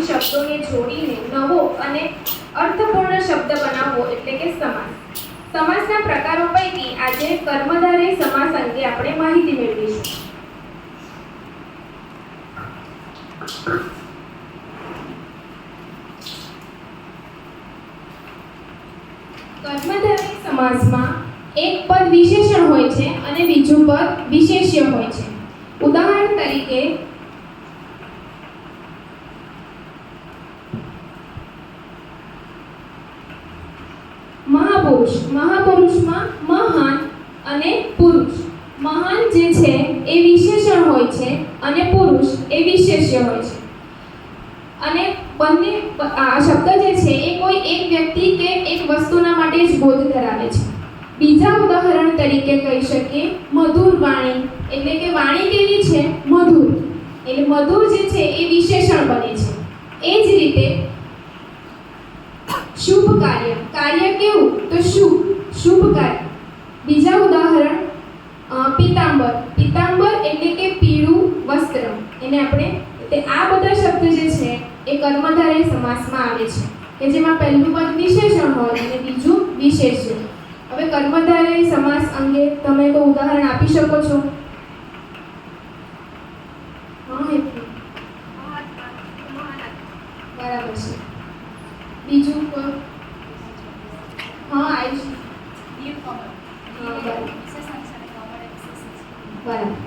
શબ્દોને જોડીને નવો અને અર્થપૂર્ણ શબ્દ બનાવવો એટલે કે સમાસ. સમાસના પ્રકારો પૈકી આજે કર્મધારય સમાસ અંગે આપણે માહિતી મેળવીશું. કર્મધારય સમાસમાં એક પદ વિશેષણ હોય છે અને બીજું પદ વિશેષ્ય હોય છે. ઉદાહરણ તરીકે મહાપુરુષ. મહાપુરુષમાં મહાન અને પુરુષ. મહાન જે છે એ વિશેષણ હોય છે અને પુરુષ એ વિશેષ્ય હોય છે. અને બંને આ શબ્દ જે છે એ કોઈ એક વ્યક્તિ કે એક વસ્તુના માટે જ બોધ ધરાવે છે. બીજા ઉદાહરણ તરીકે કહી શકીએ મધુર વાણી, એટલે કે વાણી કેવી છે? મધુર. એટલે મધુર જે છે એ વિશેષણ બને છે. એ જ રીતે શુભ કાર્ય. કાર્ય કેવું? તો શુભ. શુભ કાર્ય. બીજા ઉદાહરણ પીતાંબર. પીતાંબર એટલે કે પીળું વસ્ત્ર. એને આપણે આ બધા શબ્દ જે છે એ કર્મધારય સમાસમાં આવે છે કે જેમાં પહેલું પદ વિશેષણ હોય અને બીજું વિશેષ્ય. હવે કર્મધારય સમાસ અંગે તમે કોઈ ઉદાહરણ આપી શકો છો? બરાબર છે. બીજું કોઈ? આયુષ. બરાબર.